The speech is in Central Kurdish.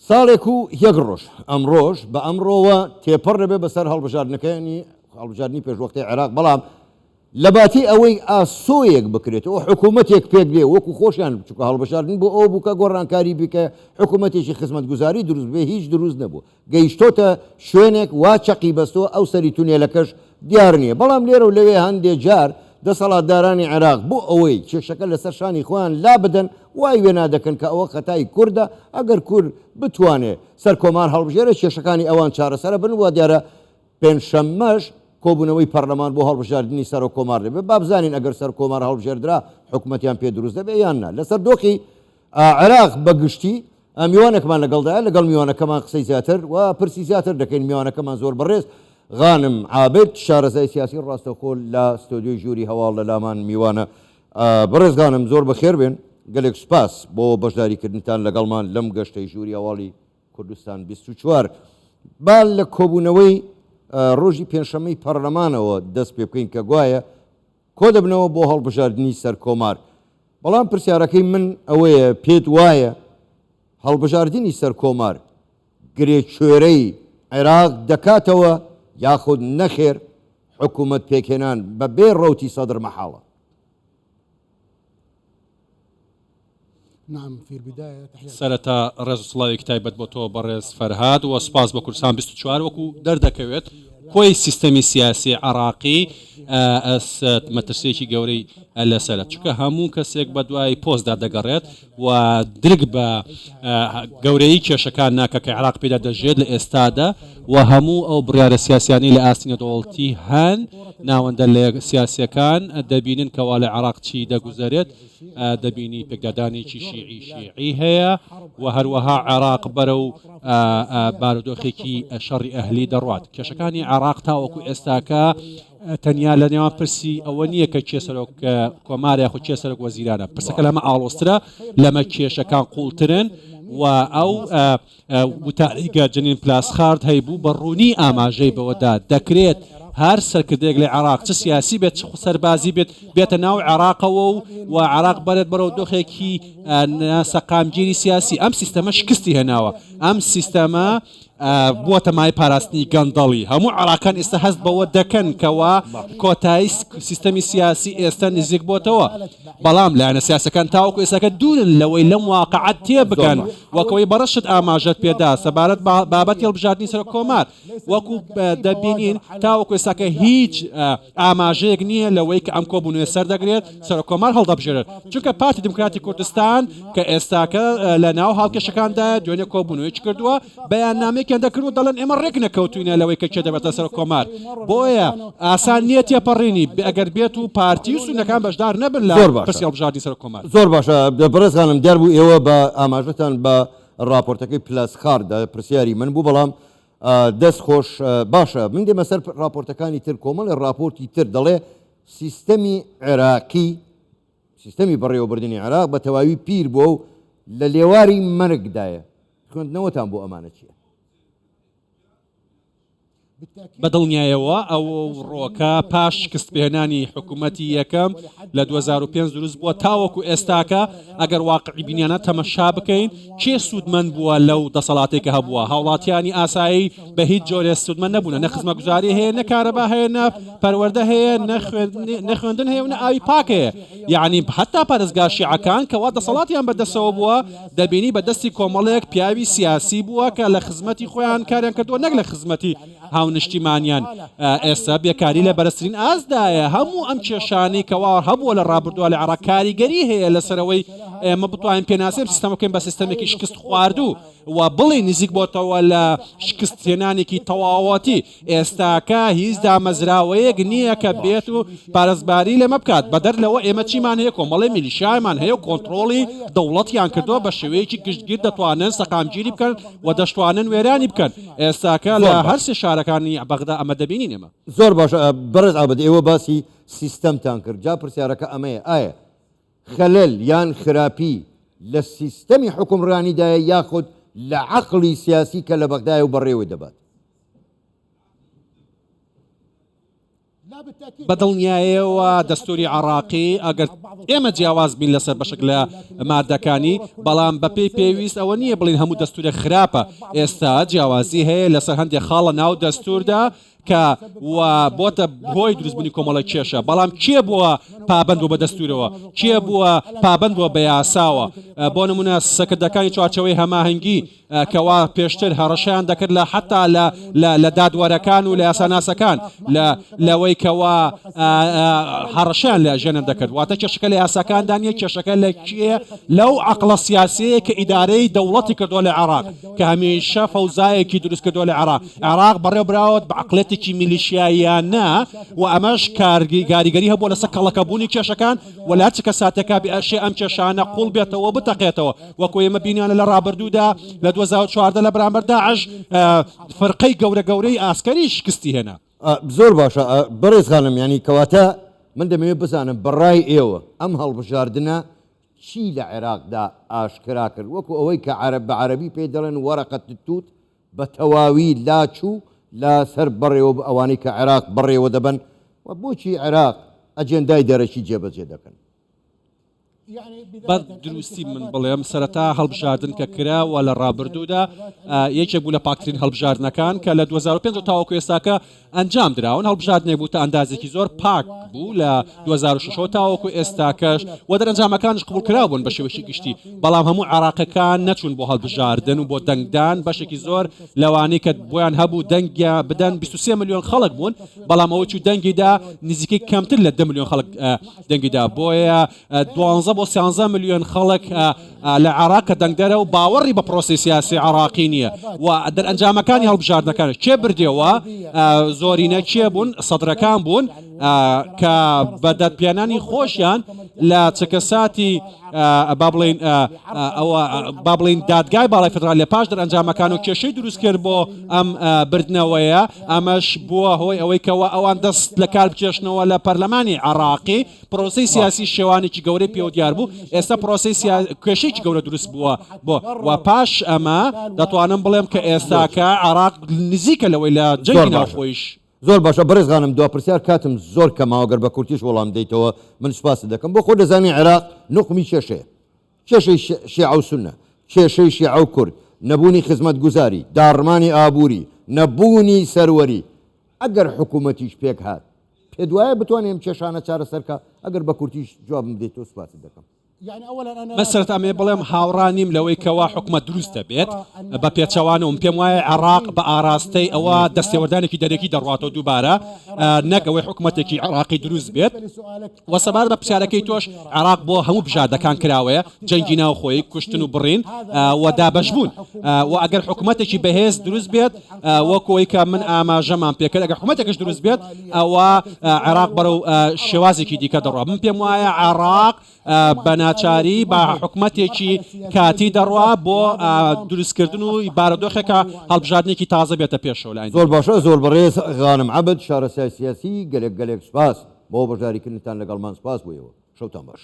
ساڵێک و یەک ڕۆژ ئەمڕۆژ بە ئەمڕۆوە تێپەڕ دەبێت بەسەر هەڵبژاردنەکانی هەڵبژاردننی پێشوەختی عێراق بەڵام لە باتی ئەوەی ئاسۆیەک بکرێتەوە حکوومەتێک پێک بێ وەکو خۆشیان بچووکە هەڵبژاردن بۆ ئەو بووکە گۆڕانکاری بکە حکوومەتێکی خزمەتگوزاری دروست بێ هیچ دروست نەبوو گەیشتۆتە شوێنێک وا چەقی بەستەوە ئەو سەری تونێلەکەش دیار نییە بەڵام لێرە و لەوێ هەندێک جار دەسەڵاتدارانی عێراق بۆ ئەوەی کێشەکە لەسەر شانی خۆیان لا بدەن وای وێ نادەکەن کە ئەوە خەتای کووردە ئەگەر کورد بتوانێت سەر کۆمار هەڵبژێرە کێشەکانی ئەوان چارەسەرە بن وە دیارە پێنجشەممەش کۆبوونەوەی پەرلەمان بۆ هەڵبژاردننی سەر و کۆمار دەبێت با بزانین ئەگەر سەر کۆمار هەڵبژێردرا حکوومەتیان پێ دروست دەبێت یان نا لەسەر دۆخی عێراق بەگشتی میوانێکمان لەگەڵدایە لەگەڵ میوانەکەمان قسەی زیاتر و پرسی زیاتر دەکەین میوانەکەمان زۆر بەڕێز غانم عابد شارەزای سیاسی ڕاستەوخۆ لە ستۆدیۆی ژووری هەواڵ لە لامان میوانە بەڕێزگانم زۆر بەخێر بێن گەلێک سپاس بۆ بەشداریکردنتان لەگەڵمان لەم گەشتەی ژووری هەواڵی کوردستان 24 با لە کۆبوونەوەی ڕۆژی پێنجشەممەی پەرلەمانەوە دەست پێ بکەین کە گوایە کۆ دەبنەوە بۆ هەڵبژاردننی سەر کۆمار بەڵام پرسیارەکەی من ئەوەیە پێت وایە هەڵبژاردننی سەر کۆمار گرێکوێرەی عێراق دەکاتەوە یاخود نەخێر حکوومەت پێکهێنان بە بێ ڕەوتی سەدر مەحاڵە سەرەتا ڕێز و سڵاوی تایبەت بۆ تۆ بەڕێز فەرهاد و سپاس بە کوردستان 24 وەکو دەردەکەوێت کۆی سیستەمی سیاسی عراقی مەترسێکی گەورەی لەسەرە چونکە هەموو کەسێک بە دوای پۆستدا دەگەڕێت و درگ بە گەورەی کێشەکان ناکە کە عراق پێدا دەژێت لە ئێستادا و هەموو ئەو بڕیارە سیاسیانی لە ئاستینە دەوڵەتی هەن ناوەندە لە سیاسیەکان دەبینن کەوا لە عراق چی دەگوزارێت دەبینی پێکدادانێکی شیعی هەیە و هەروەها عراق بەرە و بارودۆخێکی شەڕی ئەهلی دەڕوات کێشەکانی عراق تاوەکو ئێستاکە تەنیا لە نێوان پرسی ئەوە نییە کە کێسەرۆک کۆمارە یاخود کێسەرۆک وەزیرانە پرسەکە لەمە ئاڵۆسترە لەمە کێشەکان قوڵترن و ئەو وتاریگە جنین پلاسخارد هەیبوو بە ڕوونی ئاماژەی بەوەدا دەکرێت هەر سەرکردێک لە عێراق چ سیاسی بێت سەربازی بێت بێتە ناو عێراقەوە و عێراق بەرێت بەرەو دۆخێکی سەقامگیری سیاسی ئەم سیستەمە شکستی هێناوە ئەم سیستەمە بووە مای پاراستنی گەندەڵی هەموو عراقان ئێستا هەست بەوە دەکەن کەوا کۆتایی سیستەمی سیاسی ئێستا نزیک بۆتەوە بەڵام لایەنە سیاسەکان تاوەکو ئێستاکە دوورن لەوەی لەم واقعەت تێ بگەن وەکەوەی بەڕەشت ئاماژەت پێدا سەبارەت بابەت هەڵبژاردننی سەر کۆمار وەکو دەبینین تاوەکو ئێستاکە هیچ ئاماژەیەک نییە لەوەی کە ئەم کۆبوونەوە سەردەگرێت سەر کۆمار هەڵدەبژێرێت چونکە پارتی دموکراتی کوردستان کە ئێستاکە لە ناو هاوکێشەکاندا دوێنێ کۆبوونەوەی کردووە بەیاننامەیەکیان دەکردو دەڵێن ئێمە ڕێک نەکەوتوینە لەوەی کە چێ دەبێتە سەر کۆمار بۆیە ئاسان نییە تێپەڕینی ئەگەر بێت و پارتی و سونەکان بەشدار نەبن لە پرسی هەڵبژاردننی سەر کۆمار زۆر باشە بەڕێزخانم دیار بوو ئێوە بە ئاماژەتان بە راپۆرتەکەی پلاسخاردا پرسیاری من بوو بەڵام دەست خۆش باشە من دێمە سەر راپۆرتەکانی تر کۆمەڵی راپۆرتی تر دەڵێ سیستەمی عێراقی سیستەمی بەڕێوەبردننی عێراق بە تەواوی پیر بووە و لە لێواری مەرگدایە خوێندنەوەتان بۆ ئەمانە چییە؟ بەدڵنیایەوە ئەو ڕۆکە پاش شکستپێنانی حکوومەتی یەکەم لە 2005 دروست بووە تاوەکو ئێستاکە ئەگەر واقعی بینیانە تەمەشا بکەین کێ سوودمەند بووە لەو دەسەڵاتێکە هەبووە هاوڵاتیانی ئاسایی بە هیچ جۆرێ سوودمەند نەبوون نە خزمەتگوزاری هەیە نە کارەبا هەیە نە پەروەردە هەیە نە خوێندن هەیە و نە ئاوی پاک هەیە یعنی حتا پارێزگا شیعەکان کەوا دەسەڵاتیان بەدەستەوە بووە دەبینی بەدەستی کۆمەڵێک پیاوی سیاسی بووە کە لە خزمەتی خۆیان کاریان کردووە نەک لە خزمەتی هاونشتیمانیان ئێستا بێکاری لە بەرزترین ئازدایە هەموو ئەم کێشانەی کەوا هەبووە لە ڕابردووە لە عێراق کاریگەری هەیە لەسەرەوەی ئێمە بتوانین پێناسێن سیستەمەکەین بە سیستەمێکی شکست خواردوو و بڵێ نزیک بۆتەوە لە شکستهێنانێکی تەواوەتی ئێستاکە هیچ دامەزراوەیەک نییە کە بێت و پارێزباری لێمە بکات بەدەر لەوە ئێمە چیمان هەیە کۆمەڵی میلیشایمان هەیە و کۆنتڕۆڵی دەوڵەتیان کردووە بە شێوەیەکی گشتگیر دەتوانن سەقامگیری بکەن و دەشتوانن وێرانی بکەن ئێستاکە لە هەر سێ شارەکانی بەغدا ئەمە دەبینین ئێمە زۆر باشە بەڕێز ئابد ئێوە باسی سیستەمتان کرد جا پرسیارەکە ئەمەیە ئایا خەلەل یان خراپی لە سیستەمی حکومڕانیدایە یاخود لە عەقڵی سیاسی کە لە بەغدایە و بەڕێوەی دەبات بەدڵنیایەوە دەستوری عراقی ئەگەر ئێمە جیاواز بین لەسەر بەشێک لە مادەکانی بەڵام بەپێی پێویست ئەوە نییە بڵین هەموو دەستورە خراپە ئێستا جیاوازی هەیە لەسەر هەندێک خاڵە ناو دەستوردا کە بۆتە هۆی دروستبوونی کۆمەڵە کێشە بەڵام کێ بووە پابند بووە بە دەستورەوە کێ بووە پابند بووە بە یاساوە بۆ نمونە سەکردەکانی چوارچەوەی هەماهەنگی کەوا پێشتر هەڕەشیان دەکرد لە حتا لە دادوەرەکان و لە یاساناسەکان لەوەی کەوا هەڕەشیان لە ژێنە دەکرد واتە کێشەکە لە یاساکاندا نیە کێشەکە لە کێ لەو عەقڵە سیاسەیە کە ئیدارەی دەوڵەتی کردووە لە عێراق کە هەمیشە فەوزایەکی دروست کردووە لە عێراق بەڕێوەبراوە بە عەقڵێتێکی میلیشیاییانە و ئەمەش کاریگەری هەبووە لەسەر کەڵەکەبوونی کێشەکان و لە هەرچ کەساتێکا بێئەرشێ ئەم کێشانە قوڵ بێتەوە بتەقێتەوە وەکو ئێمە بینیانە لە ڕابردوودا لە 2014 لە بەرامبەر داعش فەرقەی گەورەی ئاسکەری شکستی هێنا زۆر باشە بەڕێزخانم ینی کەواتە من دەمەوێت بزانم بەڕای ئێوە ئەم هەڵبژاردنە چی لە عێراقدا ئاشکرا کرد وەکو ئەوەی کە بە عەرەبی پێ دەڵێن وەرەقەت توت بە تەواوی لاچوو لا سەر بەڕێوە ئەوانەی کە عێراق بەڕێوە دەبن و بۆچی عێراق ئەجێندای دەرەکی جێبەجێ دەکەن بە دروستی من بڵێم سەرەتا هەڵبژاردن کە کراوە لە ڕابردوودا یەکێک بوو لە پاکترین هەڵبژاردنەکان کە لە 2005 تاوەکو ئێستاکە ئەنجام درراون هەڵبژاردنێک بوو تا ئەندازێکی زۆر پاک بوو لە 2006 تاوەکو ئێستاکەش و دەرەنجامەکانش قبول کراوبوون بە شێوەیەکی گشتی بەڵام هەموو عێراقیەکان نەچوون بۆ هەڵبژاردن و بۆ دەنگدان بەشێکی زۆر لەوانەی کە بۆیان هەبوو دەنگیا بدەن 23 میلیۆن خەڵک بوون بەڵام ئەوە چوو دەنگیدا نزیکەی کەمتر لە 10 میلیۆن خەڵک دەنگیدا بۆیە 12 بۆ 13 میلیۆن خەڵک لە عێراق کە دەنگدەرە و باوەڕی بە پرۆسی سیاسی عێراقی نییە و دەرئەنجامەکانی هەڵبژاردنەکان چێ بردیەوە زۆرینە چێ بوون سەدرەکان بوون کە بەدەتپێنانی خۆشیان لە چکەساتی با بڵین دادگای باڵای فدرال لە پاش دەرئەنجامەکان و کێشەی دروست کرد بۆ ئەم بردنەوەیە ئەمەش بووە هۆی ئەوەی کەوە ئەوان دەست لە کار بکێشنەوە لە پەرلەمانی عێراقی پرۆسەی سیاسی شێوانێکی گەورەی پێوە دیار بوو ئێستا پرۆسەی کێشەیەکی گەورە دروست بووە بۆ و پاش ئەمە دەتوانم بڵێم کە ئێستاکە عێراق نزیکە لەوەی لە جەنگی ناوخۆیش زۆر باشە بەڕێزخانم دو پرسیار کاتم زۆر کەماوەگەر بە کورتیش وەڵام دەیتەوە من سوپاس دەکەم بۆ خۆ دەزانی عێراق نوقمی کێشەیە کێشەی شیعە و سونە کێشەی شیعە و کورد نەبوونی خزمەتگوزاری داڕمانی ئابووری نەبوونی سەروەری ئەگەر حکوومەتیش پێک هات پێ دوایە بتوانێم کێشانە چارەسەرکە ئەگەر بە کورتیش جوابم دێتەوە سوپاس دەکەم مەسەرەتا ئەمێ بڵێم هاوڕانیم لەوەی کەوا حکومەت دروست دەبێت بە پێچەوانەوە پێم وایە عێراق بە ئاراستەی ئەوە دەستێوەردانێکی دەرەکی دەڕاتەوە دووبارە نەک ئەوەی حکومەتێکی عێراقی دروست بێت و سەبارەت بە پرسیارەکەی تۆش عێراق بۆ هەموو بژاردەکان کراوەیە جەنگی ناوخۆیی کوشتن و بڕین و دابەشبوون و ئەگەر حکومەتێکی بەهێز دروست بێت وەکەوەی کە من ئاماژەمان پێکرد ئەگەر حکومەتێکش دروست بێت ئەوە عێراق بەرەو شێوازێکی دیکە دەڕوا من پێم وایە عێراق بەناچاری بە حکومەتێکی کاتی دەڕوا بۆ دروستکردن و بارەدۆخێکە هەڵبژاردنێکی تازە بێتە پێشەوە لاین زۆر باشە زۆر بەڕێز غانم عەبد شارەسای سیاسی گەلێک سوپاس بۆ بەشداریکردنتان لەگەڵمان سوپاس بوویەوە شەوتان باش